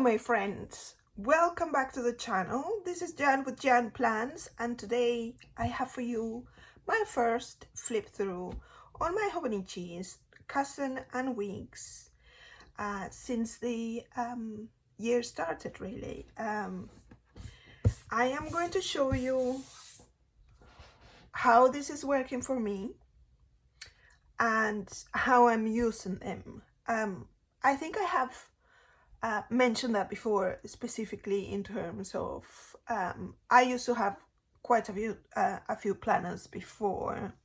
my friends, welcome back to the channel. This is Jan with Yiann.Plans, and today I have for you my first flip through on my Hobonichis, cousin and wigs since the year started really. I am going to show you how this is working for me and how I'm using them. I think I have mentioned that before, specifically in terms of I used to have quite a few planners before,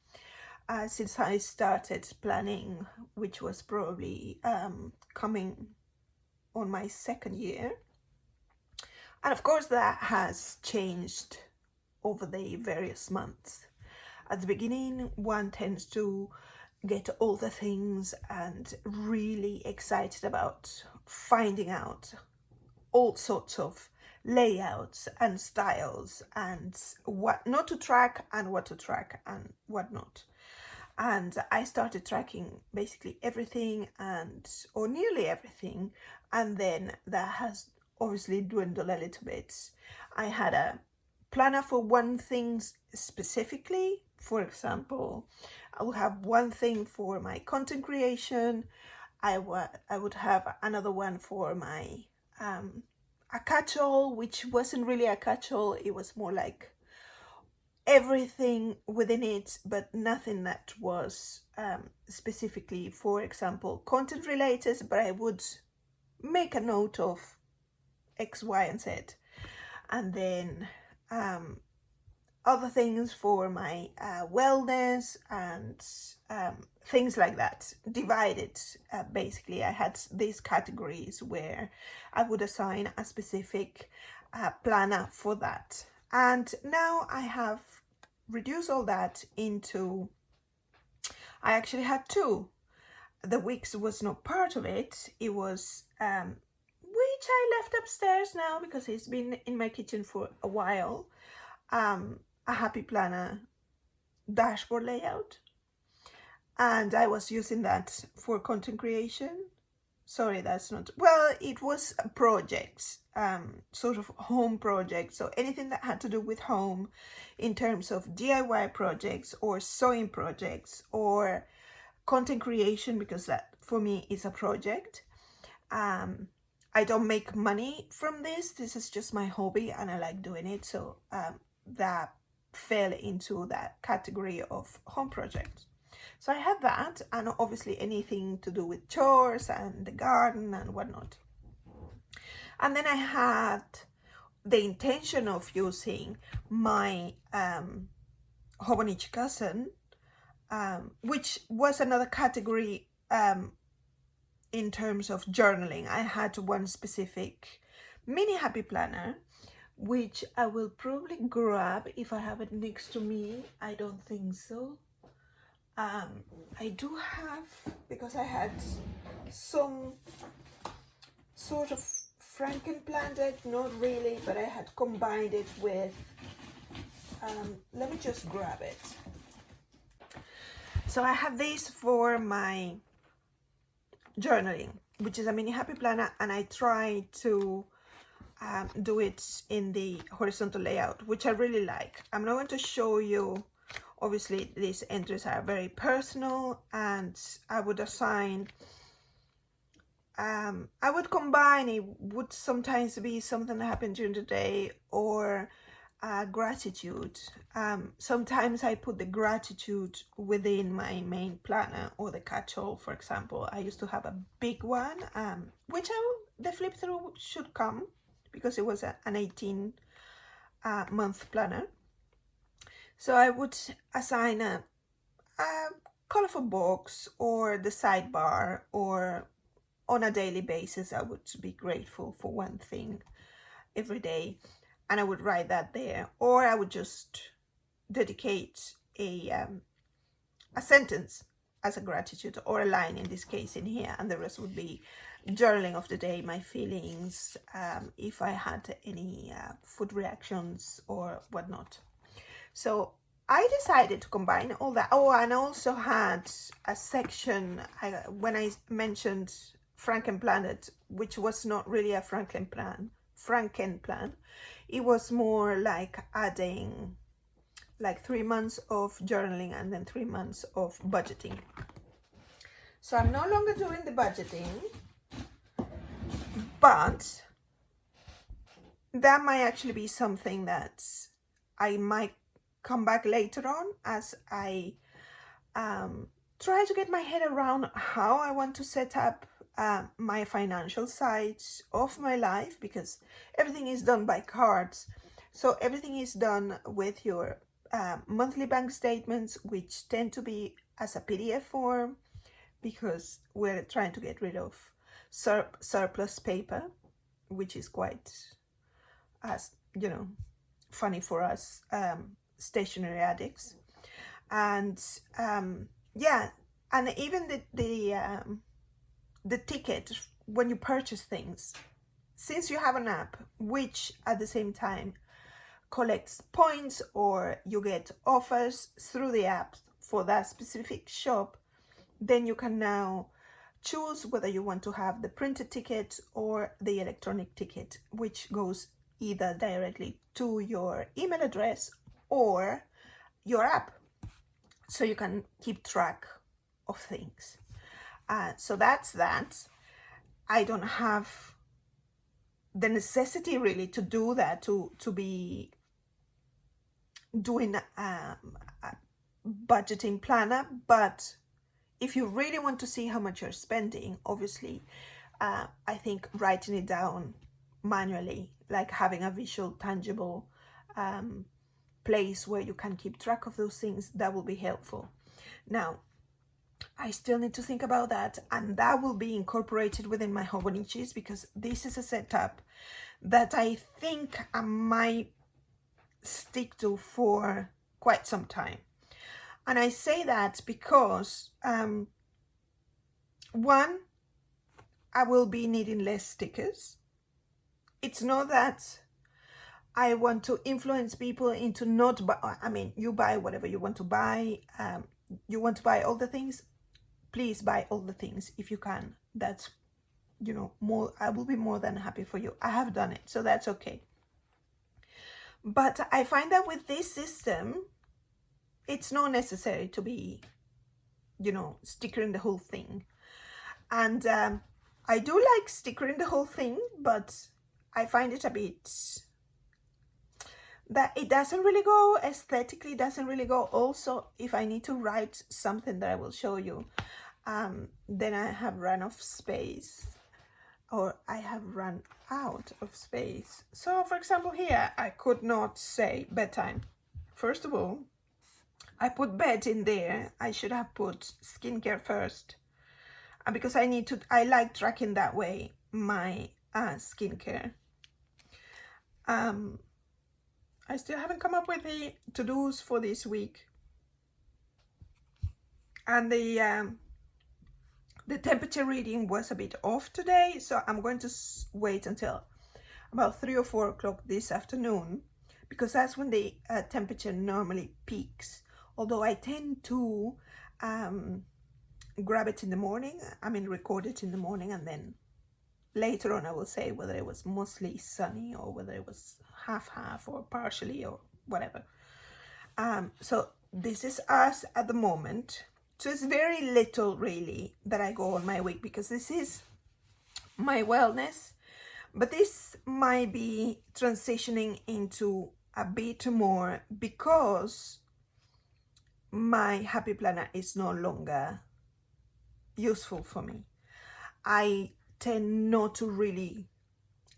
since I started planning, which was probably coming on my second year, and of course that has changed over the various months. At the beginning, one tends to get all the things and really excited about finding out all sorts of layouts and styles and what not to track and what to track and what not. And I started tracking basically everything or nearly everything, and then that has obviously dwindled a little bit. I had a planner for one thing specifically. For example, I would have one thing for my content creation. I would have another one for my a catch-all, which wasn't really a catch-all. It was more like everything within it, but nothing that was specifically, for example, content related, but I would make a note of X, Y, and Z. And then other things for my wellness and things like that, divided. Basically, I had these categories where I would assign a specific planner for that. And now I have reduced all that into, I actually had two. The weeks was not part of it. It was, which I left upstairs now because it's been in my kitchen for a while. A happy planner dashboard layout, and I was using that for content creation. Sorry, that's not, well, it was projects, sort of home projects, so anything that had to do with home in terms of DIY projects or sewing projects or content creation, because that for me is a project. I don't make money from this is just my hobby and I like doing it, so that fell into that category of home projects. So I have that, and obviously anything to do with chores and the garden and whatnot. And then I had the intention of using my Hobonichi cousin, which was another category in terms of journaling. I had one specific mini happy planner, which I will probably grab if I have it next to me. I don't think so. I do have, because I had some sort of Franken-planned it, not really, but I had combined it with, let me just grab it. So I have this for my journaling, which is a mini happy planner, and I try to do it in the horizontal layout, which I really like. I'm not going to show you, obviously these entries are very personal, and I would assign, I would combine, it would sometimes be something that happened during the day or gratitude. Sometimes I put the gratitude within my main planner or the catch-all. For example, I used to have a big one, which the flip through should come, because it was an 18 month planner. So I would assign a colorful box or the sidebar, or on a daily basis I would be grateful for one thing every day, and I would write that there, or I would just dedicate a sentence as a gratitude, or a line in this case in here, and the rest would be journaling of the day, my feelings, if I had any food reactions or whatnot. So I decided to combine all that. Oh, and I also had a section, when I mentioned Frankenplanet, which was not really a Frankenplan. It was more like adding like 3 months of journaling and then 3 months of budgeting. So I'm no longer doing the budgeting, but that might actually be something that I might come back later on as I try to get my head around how I want to set up my financial side of my life, because everything is done by cards. So everything is done with your monthly bank statements, which tend to be as a PDF form, because we're trying to get rid of surplus paper, which is quite, as you know, funny for us stationery addicts. And yeah, and even the ticket when you purchase things, since you have an app which at the same time collects points or you get offers through the app for that specific shop, then you can now choose whether you want to have the printed ticket or the electronic ticket, which goes either directly to your email address or your app, so you can keep track of things. So that's that. I don't have the necessity really to do that, to be doing a budgeting planner. But if you really want to see how much you're spending, obviously, I think writing it down manually, like having a visual, tangible place where you can keep track of those things, that will be helpful. Now, I still need to think about that, and that will be incorporated within my Hobonichis, because this is a setup that I think I might stick to for quite some time. And I say that because one, I will be needing less stickers. It's not that I want to influence people into not buy. I mean, you buy whatever you want to buy. You want to buy all the things, please buy all the things if you can. That's, you know, more, I will be more than happy for you. I have done it, so that's okay. But I find that with this system, it's not necessary to be, you know, stickering the whole thing. And I do like stickering the whole thing, but I find it a bit, that it doesn't really go aesthetically, doesn't really go. Also, if I need to write something that I will show you, then I have run off space, or I have run out of space. So for example, here I could not say bedtime. First of all, I put bed in there. I should have put skincare first, because I like tracking that way my skincare. I still haven't come up with the to-dos for this week. And the temperature reading was a bit off today, so I'm going to wait until about 3 or 4 o'clock this afternoon, because that's when the temperature normally peaks. Although I tend to grab it in the morning, record it in the morning, and then later on I will say whether it was mostly sunny or whether it was half or partially or whatever. So this is us at the moment. So it's very little really that I go on my week, because this is my wellness, but this might be transitioning into a bit more because my happy planner is no longer useful for me. I tend not to really,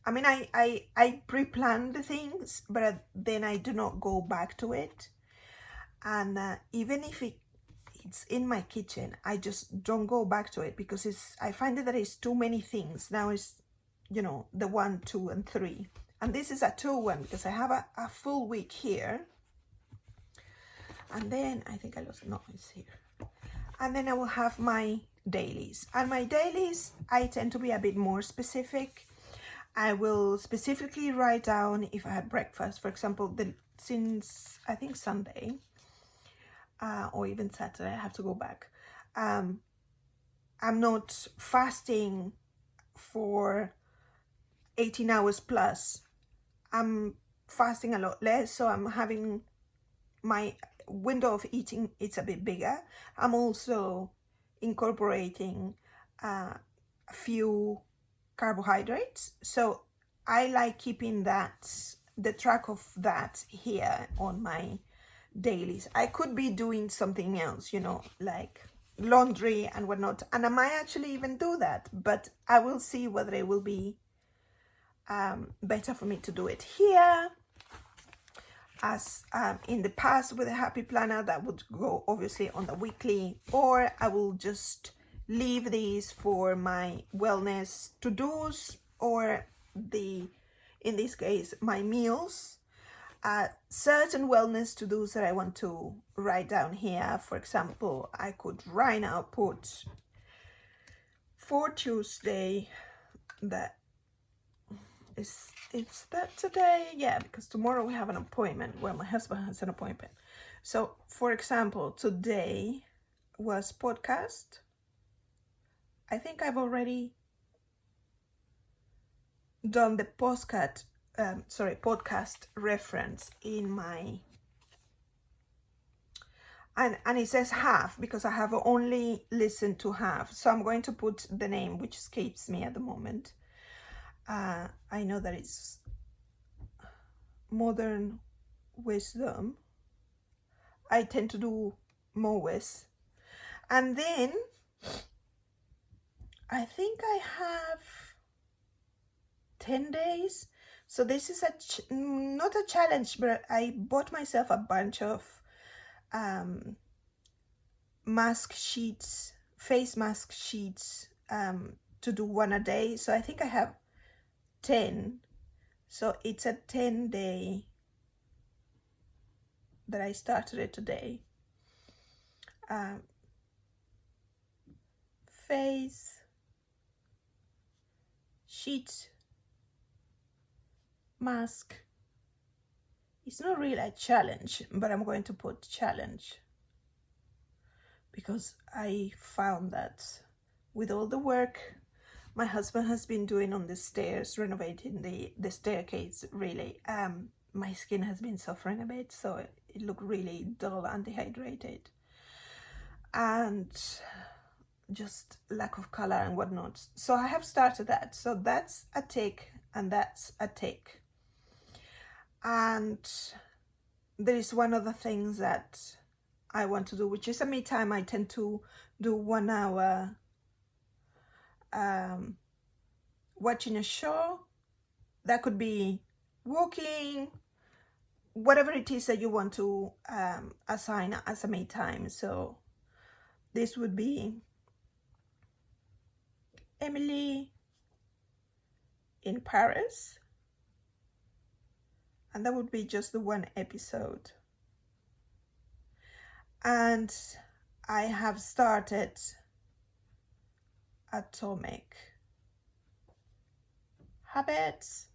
I pre-plan the things, but then I do not go back to it. And even if it's in my kitchen, I just don't go back to it, because I find that it's too many things. Now it's, you know, the 1, 2, and 3. And this is a 2 one, because I have a full week here. And then I think I lost noise here. And then I will have my dailies. And my dailies, I tend to be a bit more specific. I will specifically write down if I had breakfast. For example, since I think Sunday, or even Saturday, I have to go back. I'm not fasting for 18 hours plus, I'm fasting a lot less, so I'm having my window of eating, it's a bit bigger. I'm also incorporating a few carbohydrates, so I like keeping the track of that here on my dailies. I could be doing something else, you know, like laundry and whatnot, and I might actually even do that, but I will see whether it will be better for me to do it here. As in the past with a happy planner, that would go obviously on the weekly, or I will just leave these for my wellness to-dos, or in this case, my meals. Certain wellness to-dos that I want to write down here. For example, I could right now put for Tuesday, that is that today? Yeah, because tomorrow we have an appointment. Well, my husband has an appointment. So, for example, today was podcast. I think I've already done the podcast reference in my, and it says half because I have only listened to half. So I'm going to put the name, which escapes me at the moment. I know that it's Modern Wisdom. I tend to do MOWIS. And then I think I have 10 days. So this is not a challenge, but I bought myself a bunch of mask sheets, face mask sheets, to do one a day. So I think I have 10. So it's a 10-day that I started it today. Face sheet mask. It's not really a challenge, but I'm going to put challenge because I found that with all the work my husband has been doing on the stairs, renovating the staircase, really, my skin has been suffering a bit, so it looked really dull and dehydrated, and just lack of color and whatnot. So I have started that. So that's a tick, and that's a tick. And there is one other thing that I want to do, which is a me time. I tend to do 1 hour watching a show. That could be walking, whatever it is that you want to assign as a me time. So this would be Emily in Paris, and that would be just the one episode. And I have started Atomic Habits,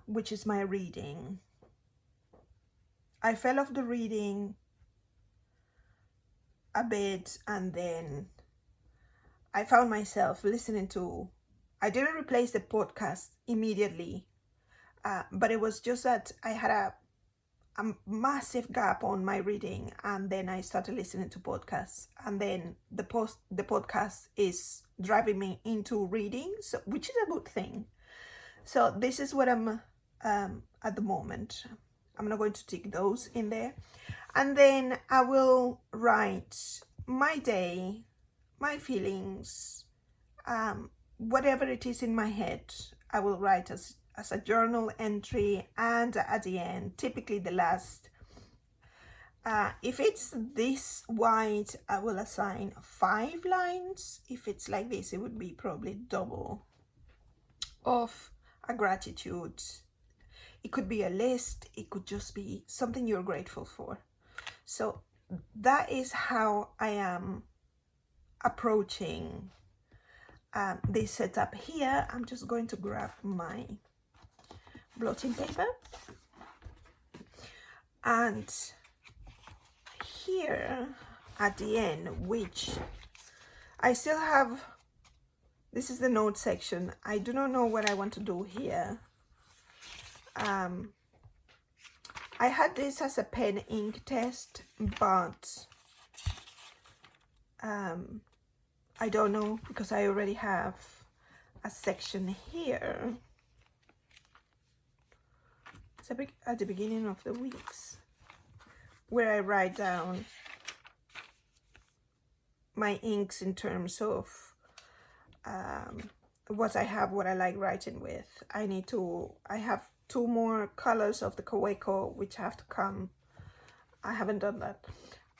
which is my reading. I fell off the reading a bit, and then I found myself listening to, I didn't replace the podcast immediately, but it was just that I had a massive gap on my reading, and then I started listening to podcasts, and then the podcast is driving me into reading, so, which is a good thing. So this is what I'm at the moment. I'm not going to tick those in there, and then I will write my day, my feelings, whatever it is in my head. I will write as a journal entry, and at the end, typically the last, if it's this wide, I will assign 5 lines. If it's like this, it would be probably double of a gratitude. It could be a list, it could just be something you're grateful for. So that is how I am approaching this setup here. I'm just going to grab my blotting paper, and here at the end, which I still have, this is the note section. I do not know what I want to do here. I had this as a pen ink test, but I don't know, because I already have a section here. It's at the beginning of the weeks where I write down my inks in terms of what I have, what I like writing with. I have 2 more colors of the Kaweco which have to come. I haven't done that.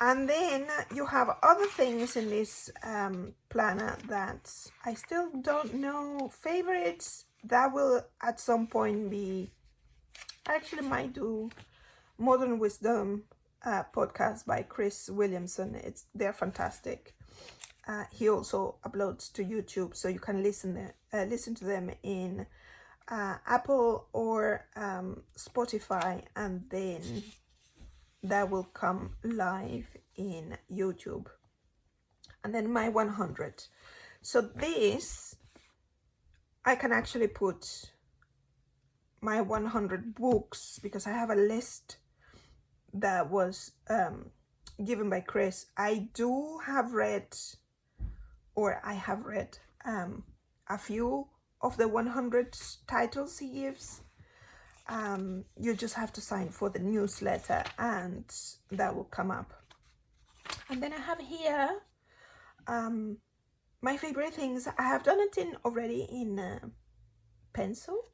And then you have other things in this planner that I still don't know. Favorites that will at some point be, I actually might do Modern Wisdom podcast by Chris Williamson. They're fantastic. He also uploads to YouTube, so you can listen to them in Apple or Spotify, and then that will come live in YouTube. And then my 100. So this, I can actually put my 100 books, because I have a list that was given by Chris. I have read a few of the 100 titles he gives. You just have to sign for the newsletter and that will come up. And then I have here my favorite things. I have done it already in pencil.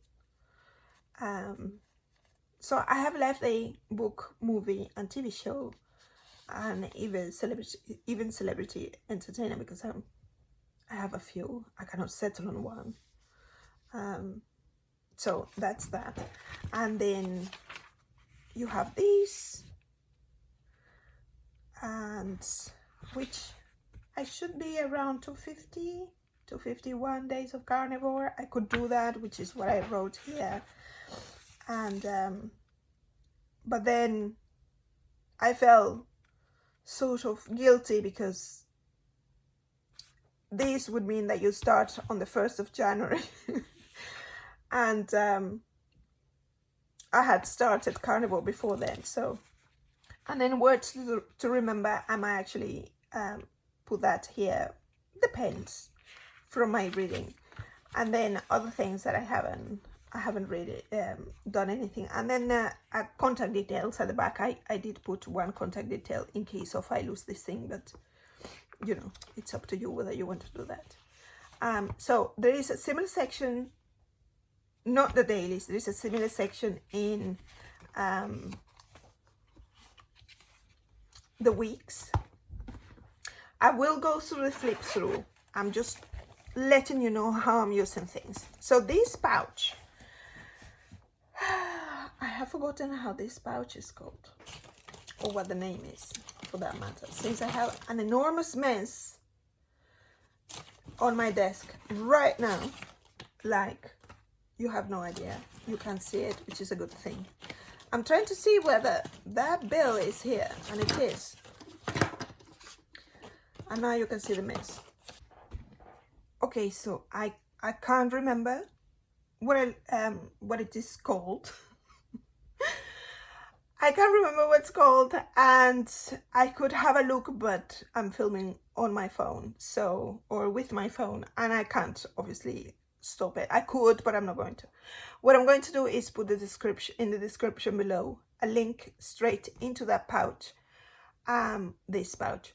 So I have left a book, movie and TV show, and even celebrity entertainer, because I have a few. I cannot settle on one. So that's that. And then you have these, and which I should be around 250 to 51 days of carnivore. I could do that, which is what I wrote here. And but then I felt sort of guilty, because this would mean that you start on the 1st of January. And I had started carnivore before then. So, and then words to remember, I might actually put that here. Depends from my reading. And then other things that I haven't really done anything. And then contact details at the back. I did put one contact detail in case of I lose this thing, but you know, it's up to you whether you want to do that. So there is a similar section, not the dailies, there is a similar section in the weeks. I will go through the flip through. I'm just letting you know how I'm using things. So this pouch, I have forgotten how this pouch is called, or what the name is for that matter, since I have an enormous mess on my desk right now. Like, you have no idea. You can't see it, which is a good thing. I'm trying to see whether that bill is here, and it is. And now you can see the mess. Okay, so I can't remember what it is called. I can't remember what it's called, and I could have a look, but I'm filming on my phone, so, or with my phone, and I can't obviously stop it. I could, but I'm not going to. What I'm going to do is put the description in the description below, a link straight into that pouch, this pouch,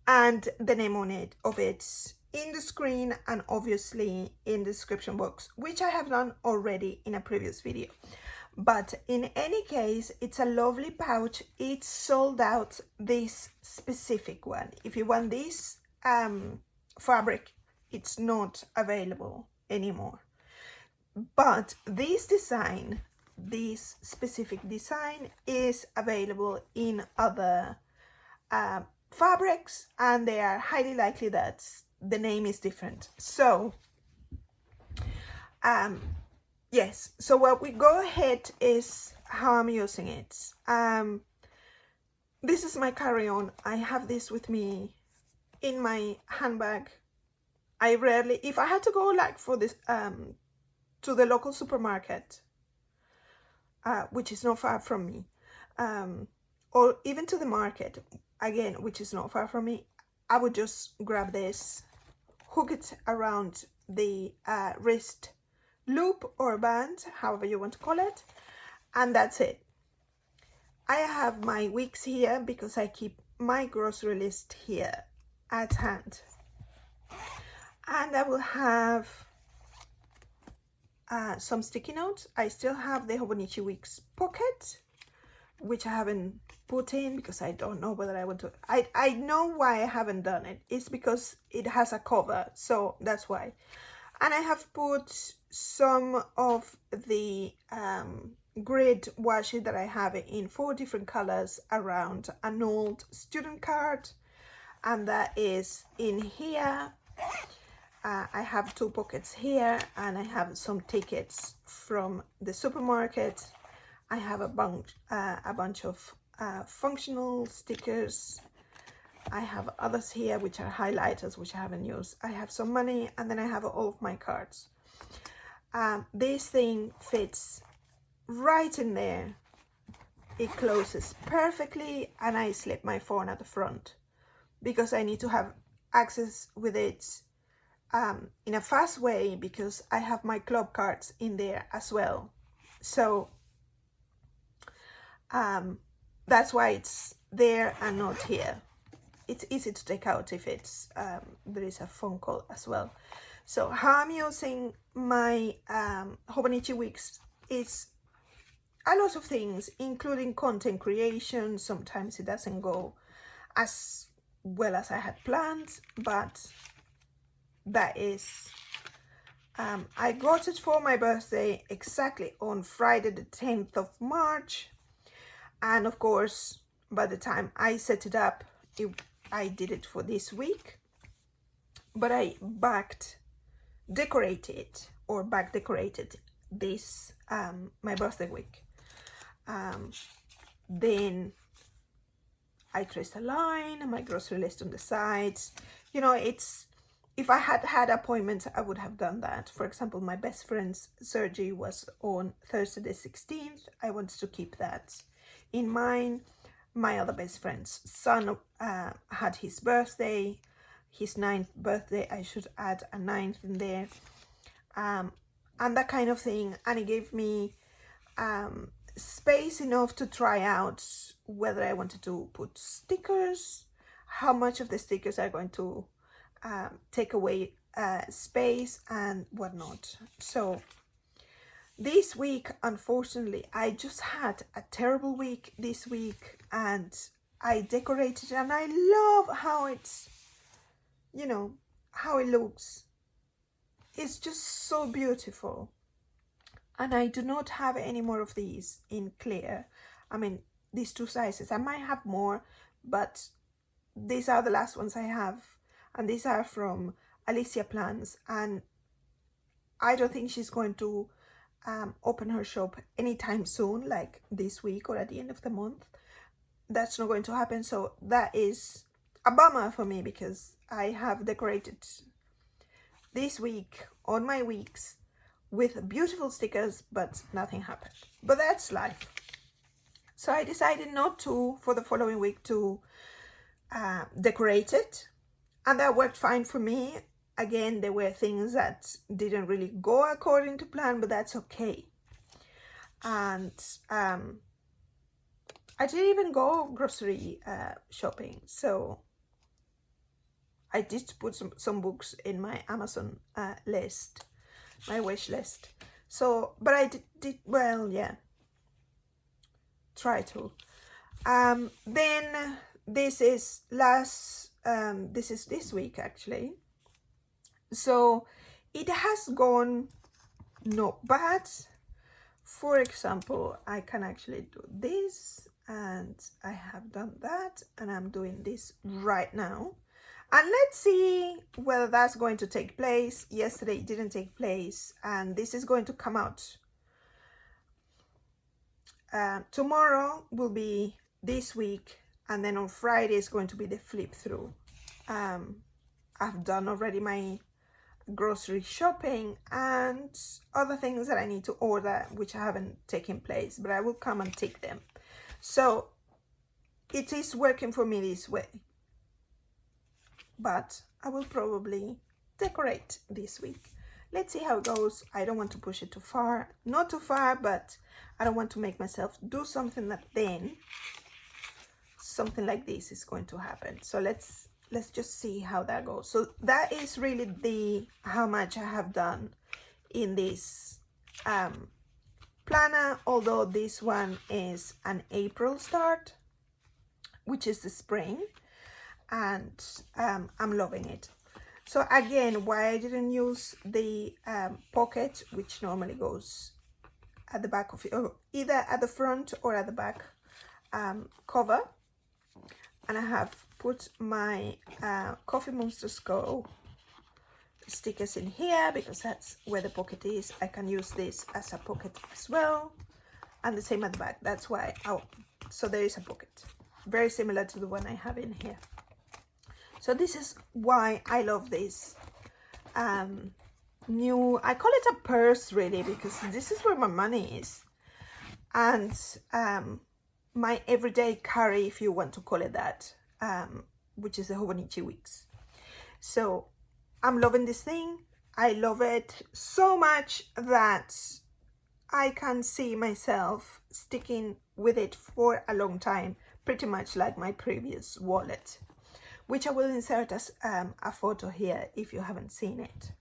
and the name on it of it in the screen, and obviously in the description box, which I have done already in a previous video. But in any case, it's a lovely pouch. It's sold out, this specific one. If you want this fabric, it's not available anymore. But this design, this specific design, is available in other fabrics, and they are highly likely that the name is different. So yes, so what we go ahead is how I'm using it. This is my carry-on. I have this with me in my handbag. I rarely, if I had to go like for this to the local supermarket, which is not far from me, or even to the market, again, which is not far from me, I would just grab this, hook it around the wrist loop or band, however you want to call it, and that's it. I have my weeks here because I keep my grocery list here at hand. And I will have some sticky notes. I still have the Hobonichi Weeks pocket, which I haven't put in because I don't know whether I want to. I know why I haven't done it. It's because it has a cover, so that's why. And I have put some of the grid washi that I have in 4 different colors around an old student card, and that is in here. I have 2 pockets here, and I have some tickets from the supermarket. I have a bunch of functional stickers. I have others here which are highlighters which I haven't used. I have some money, and then I have all of my cards. This thing fits right in there. It closes perfectly, and I slip my phone at the front because I need to have access with it in a fast way, because I have my club cards in there as well. So that's why it's there and not here. It's easy to take out if it's there is a phone call as well. So how I'm using my Hobonichi Weeks is a lot of things, including content creation. Sometimes it doesn't go as well as I had planned, but that is, I got it for my birthday exactly on Friday the 10th of March. And of course, by the time I set it up, I did it for this week. But I back decorated this, my birthday week. Then I traced a line, my grocery list on the sides. You know, it's, if I had had appointments, I would have done that. For example, my best friend's surgery was on Thursday the 16th. I wanted to keep that in mind. My other best friend's son had his birthday, his 9th birthday. I should add a 9th in there. And that kind of thing. And it gave me space enough to try out whether I wanted to put stickers, how much of the stickers are going to take away space and whatnot. So this week, unfortunately, I just had a terrible week this week, and I decorated, and I love how it's, you know, how it looks. It's just so beautiful. And I do not have any more of these in clear. I mean, these 2 sizes. I might have more, but these are the last ones I have. And these are from Alicia Plans. And I don't think she's going to open her shop anytime soon, like this week or at the end of the month. That's not going to happen. So that is a bummer for me, because I have decorated this week on my weeks with beautiful stickers, but nothing happened. But that's life. So I decided not to, for the following week, to decorate it, and that worked fine for me. Again, there were things that didn't really go according to plan, but that's okay. And I didn't even go grocery shopping, so I did put some books in my Amazon list, my wish list. So, but I did well, yeah, try to. Then this is this week actually. So it has gone not bad. For example, I can actually do this, and I have done that, and I'm doing this right now. And let's see whether that's going to take place. Yesterday it didn't take place, and this is going to come out. Tomorrow will be this week, and then on Friday is going to be the flip through. I've done already my grocery shopping and other things that I need to order which haven't taken place, but I will come and take them. So it is working for me this way, but I will probably decorate this week. Let's see how it goes. I don't want to push it too far, not too far, but I don't want to make myself do something that then something like this is going to happen. So let's just see how that goes. So that is really the how much I have done in this planner, although this one is an April start, which is the spring, and I'm loving it. So again, why I didn't use the pocket, which normally goes at the back of it, or either at the front or at the back cover, and I have put my Coffee Monsters Go stickers in here because that's where the pocket is. I can use this as a pocket as well, and the same at the back. That's why. Oh, so there is a pocket very similar to the one I have in here. So this is why I love this new, I call it a purse really, because this is where my money is, and my everyday carry, if you want to call it that, which is the Hobonichi weeks. So I'm loving this thing. I love it so much that I can see myself sticking with it for a long time, pretty much like my previous wallet, which I will insert as a photo here if you haven't seen it.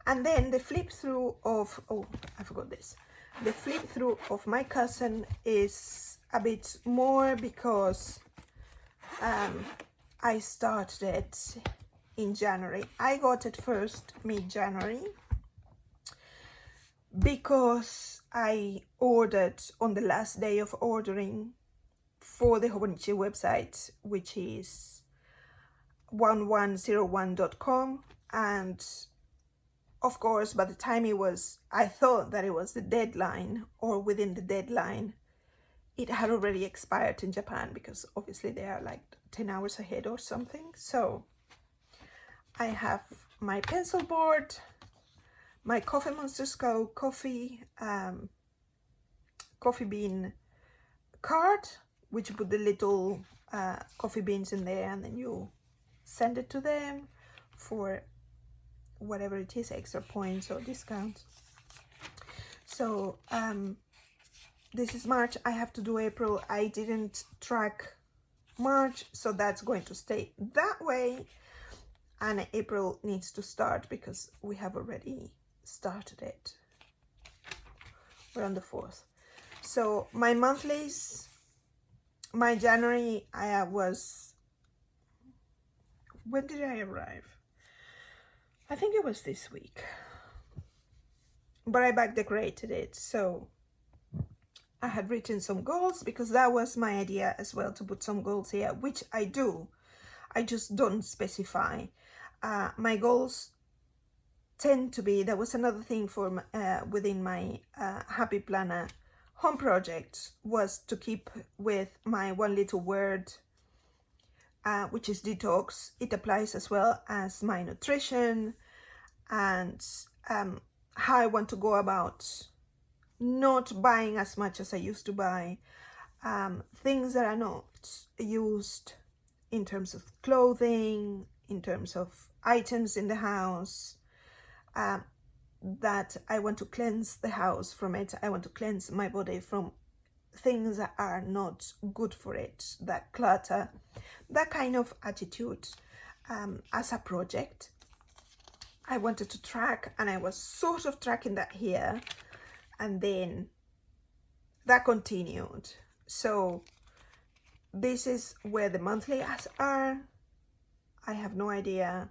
And then the flip through of, oh, I forgot this. The flip through of my cousin is a bit more because I started it in January. I got it first mid-January because I ordered on the last day of ordering for the Hobonichi website, which is 1101.com, and of course by the time it was, I thought that it was the deadline or within the deadline, it had already expired in Japan, because obviously they are like 10 hours ahead or something. So I have my pencil board, my Coffee Monsters Go coffee bean card, which you put the little coffee beans in there, and then you send it to them for whatever it is, extra points or discounts. So this is March. I have to do April. I didn't track March, so that's going to stay that way, and April needs to start because we have already started it. We're on the 4th. So my monthlies, my January, I was, when did I arrive? I think it was this week, but I back decorated it. So I had written some goals because that was my idea as well, to put some goals here, which I do. I just don't specify. My goals tend to be, that was another thing for within my Happy Planner home project, was to keep with my one little word, which is detox. It applies as well as my nutrition and how I want to go about not buying as much as I used to buy, things that are not used in terms of clothing, in terms of items in the house, that I want to cleanse the house from it. I want to cleanse my body from things that are not good for it, that clutter, that kind of attitude. As a project, I wanted to track, and I was sort of tracking that here, and then that continued. So this is where the monthly are. I have no idea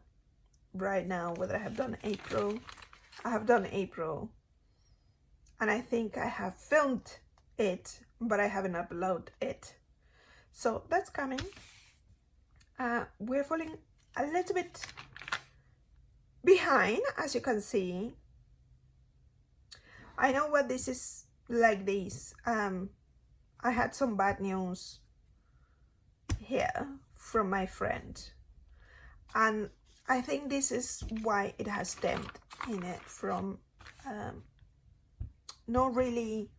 right now whether I have done April. I have done April, and I think I have filmed it, but I haven't uploaded it. So that's coming. We're falling a little bit behind, as you can see. I know what this is like this. I had some bad news here from my friend. And I think this is why it has stemmed in it from not really,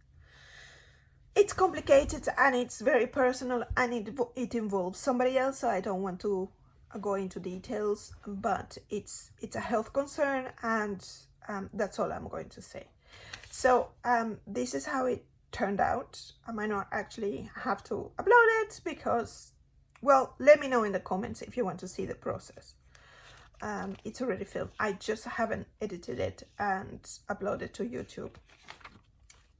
it's complicated and it's very personal, and it involves somebody else, so I don't want to go into details, but it's a health concern, and that's all I'm going to say. So this is how it turned out. I might not actually have to upload it because, well, let me know in the comments if you want to see the process. It's already filmed. I just haven't edited it and uploaded to YouTube.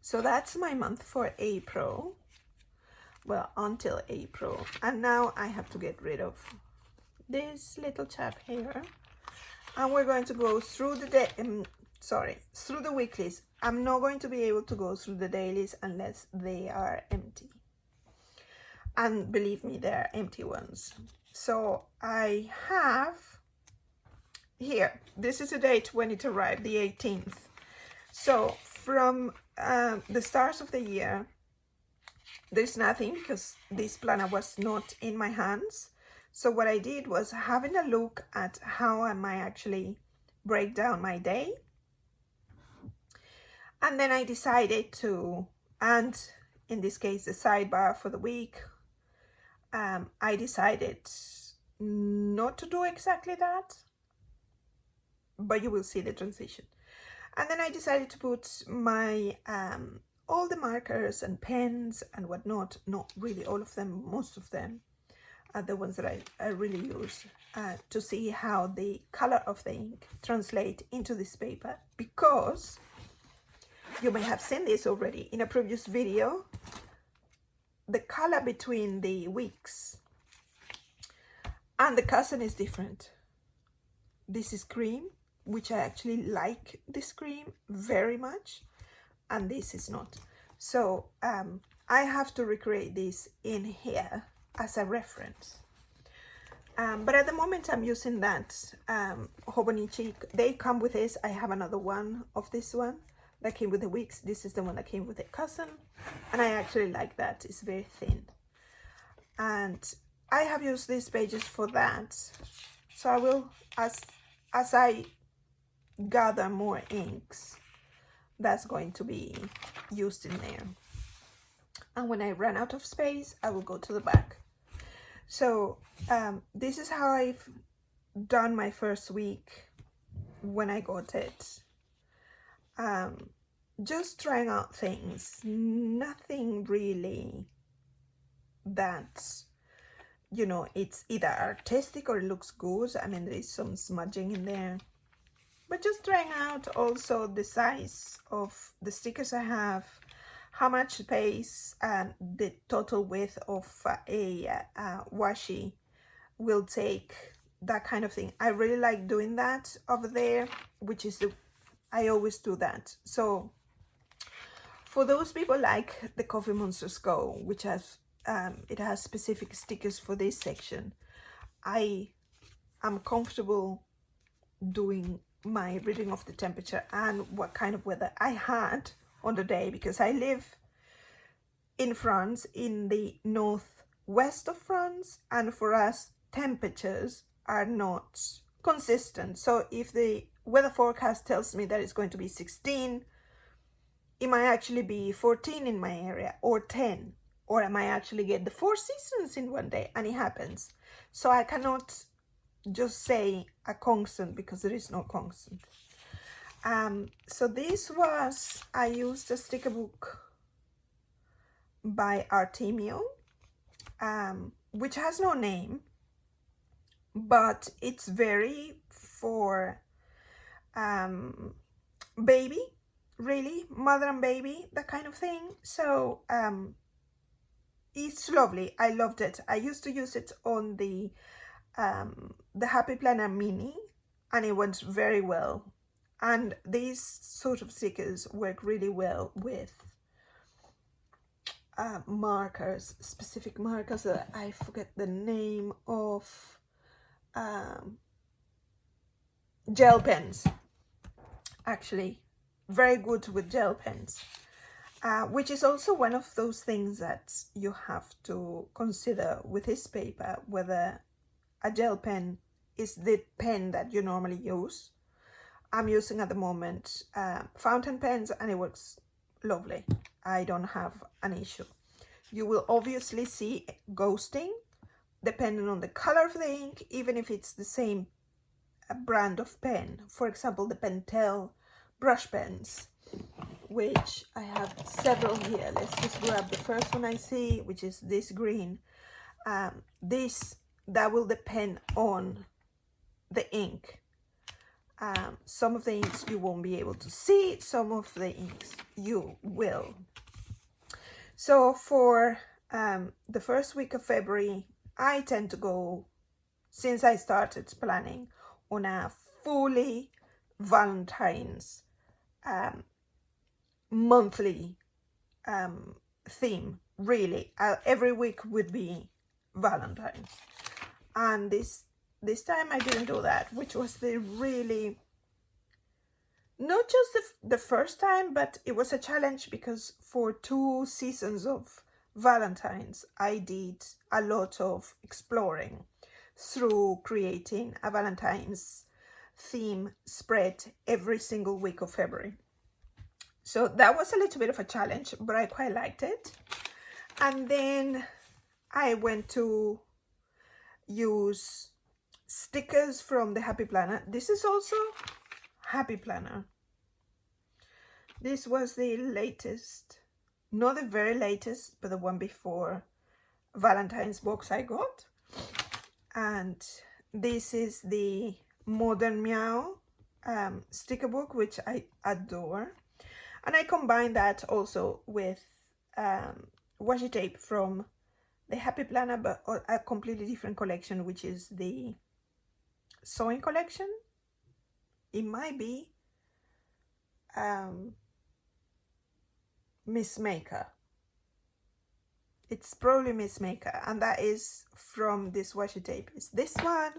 So that's my month for April. Well, until April. And now I have to get rid of this little chap here. And we're going to go through the day, through the weeklies. I'm not going to be able to go through the dailies unless they are empty. And believe me, they're empty ones. So I have here, this is the date when it arrived, the 18th. So from the start of the year, there's nothing because this planner was not in my hands. So what I did was having a look at how I might actually break down my day. And then I decided to, and in this case, the sidebar for the week, I decided not to do exactly that, but you will see the transition. And then I decided to put my all the markers and pens and whatnot, not really all of them, most of them are the ones that I really use to see how the color of the ink translate into this paper, because you may have seen this already in a previous video. The color between the weeks and the cousin is different. This is cream, which I actually like this cream very much, and this is not. So I have to recreate this in here as a reference. But at the moment I'm using that Hobonichi. They come with this. I have another one of this one that came with the weeks. This is the one that came with the cousin, and I actually like that. It's very thin, and I have used these pages for that. So I will, as I gather more inks, that's going to be used in there. And when I run out of space, I will go to the back. So this is how I've done my first week when I got it. Just trying out things, nothing really that, you know, it's either artistic or it looks good. I mean, there is some smudging in there, but just trying out also the size of the stickers I have, how much space and the total width of a washi will take, that kind of thing. I really like doing that over there, which is I always do that. So for those people like the Coffee Monsters Go, which has it has specific stickers for this section, I am comfortable doing my reading of the temperature and what kind of weather I had on the day, because I live in France, in the northwest of France, and for us temperatures are not consistent. So if the weather forecast tells me that it's going to be 16, it might actually be 14 in my area, or 10, or I might actually get the 4 seasons in one day, and it happens. So I cannot just say a constant, because there is no constant. So this was, I used a sticker book by Artemio, which has no name, but it's very for baby, really, mother and baby, that kind of thing. So it's lovely. I loved it. I used to use it on the Happy Planner Mini, and it went very well. And these sort of stickers work really well with markers, specific markers that I forget the name of, gel pens, actually. Very good with gel pens, which is also one of those things that you have to consider with this paper, whether a gel pen is the pen that you normally use. I'm using at the moment fountain pens, and it works lovely. I don't have an issue. You will obviously see ghosting depending on the color of the ink, even if it's the same brand of pen. For example, the Pentel brush pens, which I have several here. Let's just grab the first one I see, which is this green. That will depend on the ink. Some of the inks you won't be able to see, some of the inks you will. So for the first week of February, I tend to go, since I started planning, on a fully Valentine's monthly theme. Really, every week would be Valentine's, and this time I didn't do that, which was the really, not just the first time, but it was a challenge, because for 2 seasons of Valentine's I did a lot of exploring through creating a Valentine's theme spread every single week of February. So that was a little bit of a challenge, but I quite liked it. And then I went to use stickers from the Happy Planner. This is also Happy Planner. This was the latest, not the very latest, but the one before Valentine's box I got. And this is the Modern Meow sticker book, which I adore. And I combined that also with washi tape from the Happy Planner, but a completely different collection, which is the sewing collection. It might be Miss Maker. It's probably Miss Maker, and that is from this washi tape. It's this one,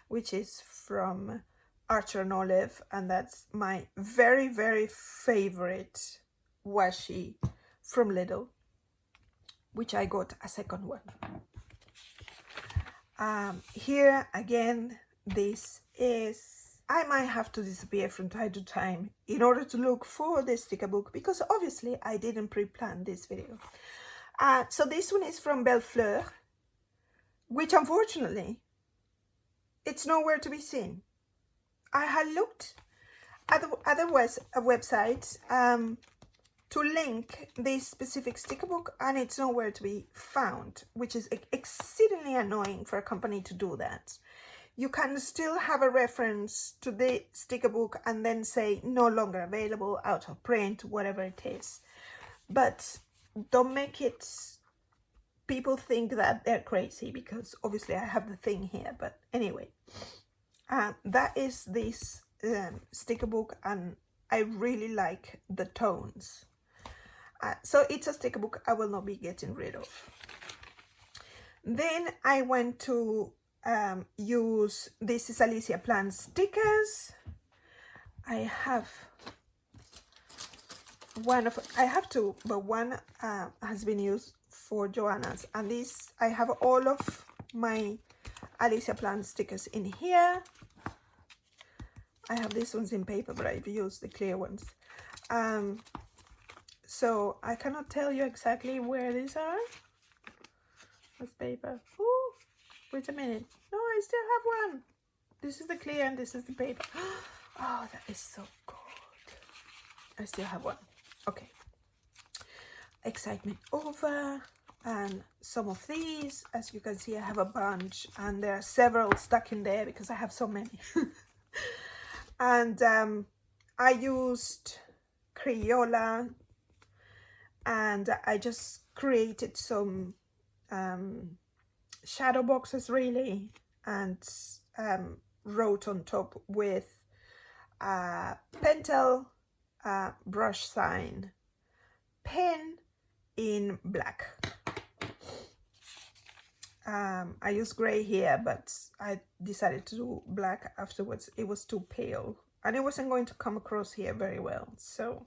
which is from Archer and Olive, and that's my very, very favorite washi from Lidl, which I got a second one. Here again, this is, I might have to disappear from time to time in order to look for the sticker book, because obviously I didn't pre-plan this video. So this one is from Belle Fleur, which unfortunately it's nowhere to be seen. I had looked at other websites to link this specific sticker book, and it's nowhere to be found, which is exceedingly annoying for a company to do that. You can still have a reference to the sticker book and then say no longer available, out of print, whatever it is. But don't make it, people think that they're crazy, because obviously I have the thing here. But anyway, that is this sticker book, and I really like the tones. So it's a sticker book I will not be getting rid of. Then I went to use, this is Alicia Plans stickers. I have two, but one has been used for Joanna's, and this, I have all of my Alicia Plans stickers in here. I have these ones in paper, but I've used the clear ones. So I cannot tell you exactly where these are. That's paper. Ooh, wait a minute. No, I still have one. This is the clear and this is the paper. Oh, that is so good. I still have one. Okay. Excitement over. And some of these, as you can see, I have a bunch, and there are several stuck in there because I have so many. And I used Crayola, and I just created some shadow boxes really, and wrote on top with Pentel brush sign pen in black. I used gray here, but I decided to do black afterwards. It was too pale and it wasn't going to come across here very well. So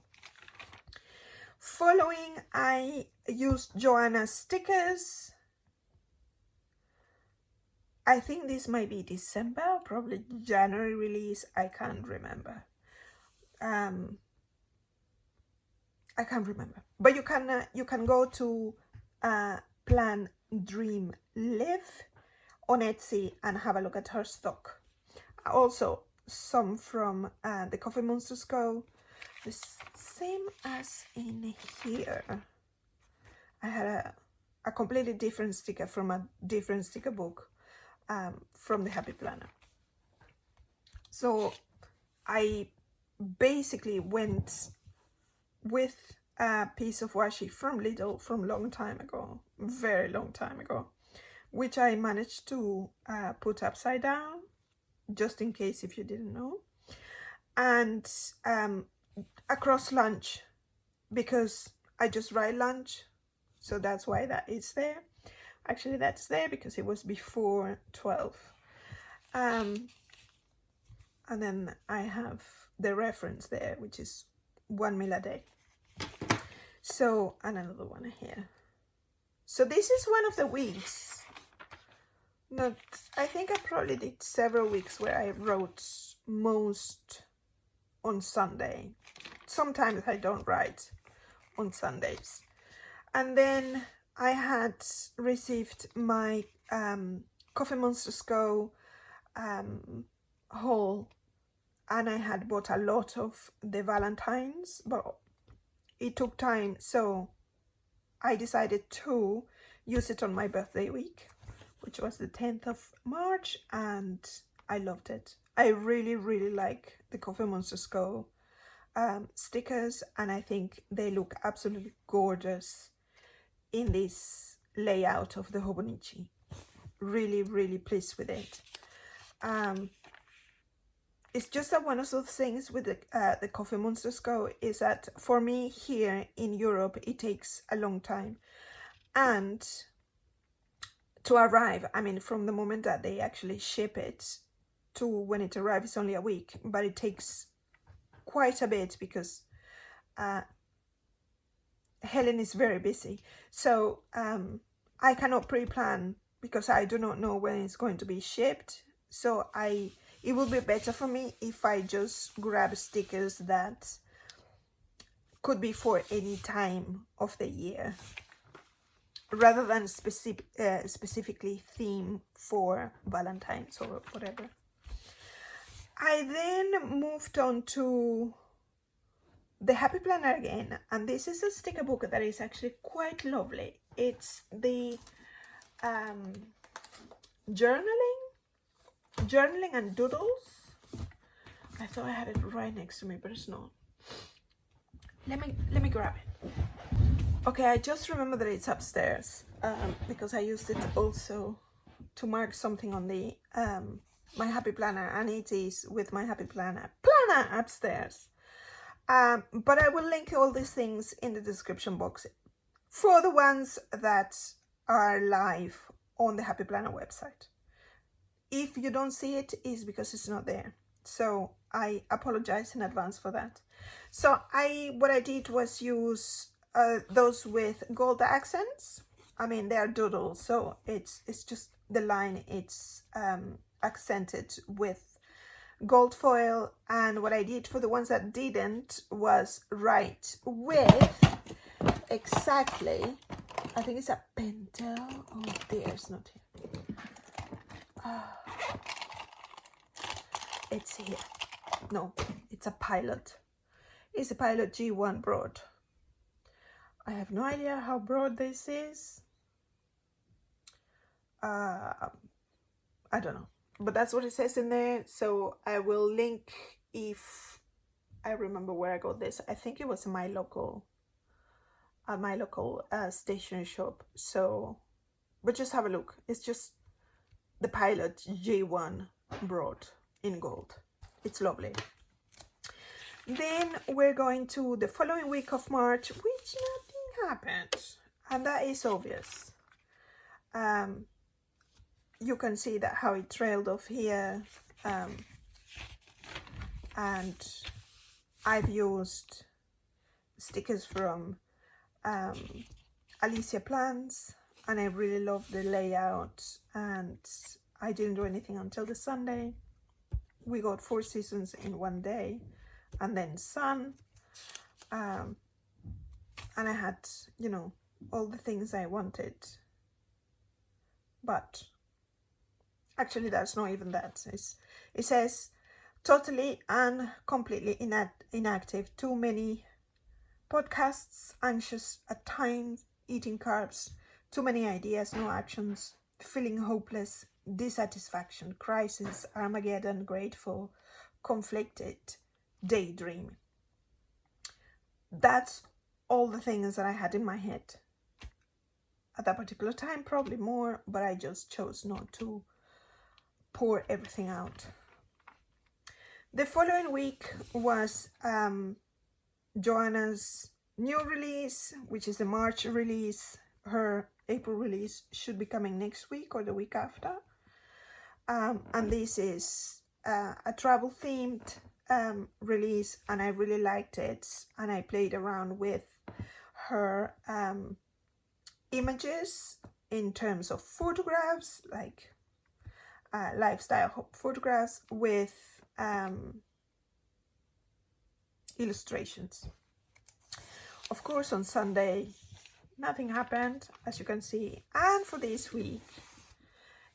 following, I used Joanna's stickers. I think this might be December, probably January release. I can't remember. I can't remember. But you can go to Plan, Dream, Live on Etsy and have a look at her stock. Also, some from the Coffee Monsters go. The same as in here. I had a completely different sticker from a different sticker book from the Happy Planner. So I basically went with a piece of washi from Lidl from long time ago, very long time ago, which I managed to put upside down, just in case if you didn't know, and across lunch, because I just write lunch, so that's why that is there. Actually, that's there because it was before 12. And then I have the reference there, which is 1 meal a day. So, and another one here. So this is one of the weeks. Not, I think I probably did several weeks where I wrote most on Sunday. Sometimes I don't write on Sundays. And then I had received my Coffee Monsters Go haul, and I had bought a lot of the Valentines, but it took time, so I decided to use it on my birthday week, which was the 10th of March, and I loved it. I really, really like the Coffee Monsters Go stickers, and I think they look absolutely gorgeous in this layout of the Hobonichi. Really, really pleased with it. It's just that one of those things with the Coffee Monsters Go is that for me here in Europe, it takes a long time. And to arrive, I mean, from the moment that they actually ship it to when it arrives, it's only a week, but it takes quite a bit because Helen is very busy. So I cannot pre-plan because I do not know when it's going to be shipped. So it will be better for me if I just grab stickers that could be for any time of the year, rather than specifically theme for Valentine's or whatever. I then moved on to the Happy Planner again, and this is a sticker book that is actually quite lovely. It's the journaling and doodles. I thought I had it right next to me, but it's not. Let me grab it. Okay, I just remember that it's upstairs because I used it also to mark something on the my Happy Planner, and it is with my Happy Planner upstairs. But I will link all these things in the description box for the ones that are live on the Happy Planner website. If you don't see it, it's because it's not there. So I apologize in advance for that. So what I did was use those with gold accents. I mean, they are doodles, so it's just the line, it's accented with gold foil. And what I did for the ones that didn't was write with exactly, I think it's a pentel. Oh dear, it's not here. It's here. No, it's a Pilot. It's a Pilot G1 broad. I have no idea how broad this is. I don't know, but that's what it says in there. So I will link if I remember where I got this. I think it was in my local stationery shop. So, but just have a look. It's just the Pilot J1 broad in gold. It's lovely. Then we're going to the following week of March, which nothing happened, and that is obvious. You can see that how it trailed off here, and I've used stickers from Alicia Plans, and I really love the layout, and I didn't do anything until the Sunday. We got 4 seasons in one day, and then sun, and I had, you know, all the things I wanted. But actually that's not even that. It says totally and completely inactive, too many podcasts, anxious at times, eating carbs, too many ideas, no actions, feeling hopeless, dissatisfaction, crisis, Armageddon, grateful, conflicted, daydream. That's all the things that I had in my head at that particular time, probably more, but I just chose not to pour everything out. The following week was Joanna's new release, which is the March release. Her April release should be coming next week or the week after. And this is a travel themed release, and I really liked it, and I played around with her images in terms of photographs, like lifestyle photographs with illustrations. Of course, on Sunday nothing happened, as you can see, and for this week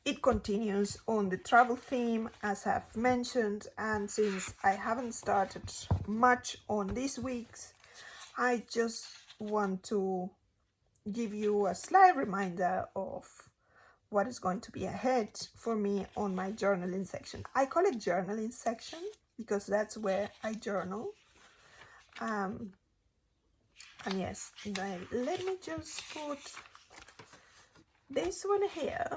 it continues on the travel theme, as I've mentioned. And since I haven't started much on this week's, I just want to give you a slight reminder of what is going to be ahead for me on my journaling section. I call it journaling section because that's where I journal. And yes, let me just put this one here,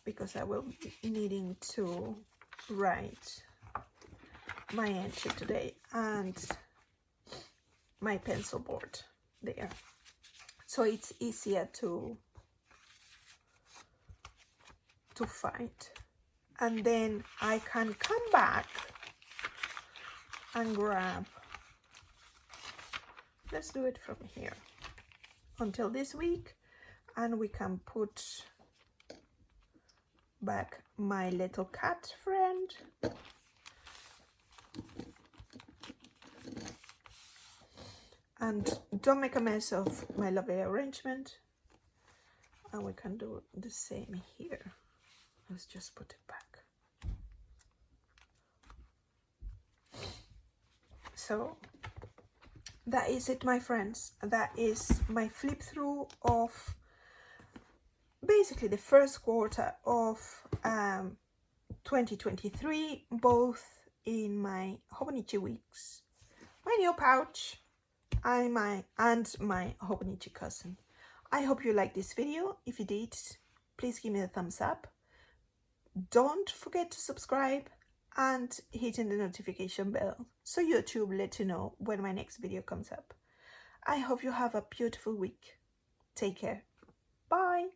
because I will be needing to write my entry today, and my pencil board there, so it's easier to find. And then I can come back and grab, let's do it from here until this week, and we can put back my little cat friend. And don't make a mess of my lovely arrangement. And we can do the same here. Let's just put it back. So that is it, my friends. That is my flip through of basically the first quarter of 2023, both in my Hobonichi weeks, my new pouch, and my Hobonichi cousin. I hope you liked this video. If you did, please give me a thumbs up. Don't forget to subscribe and hitting the notification bell so YouTube lets you know when my next video comes up. I hope you have a beautiful week. Take care. Bye.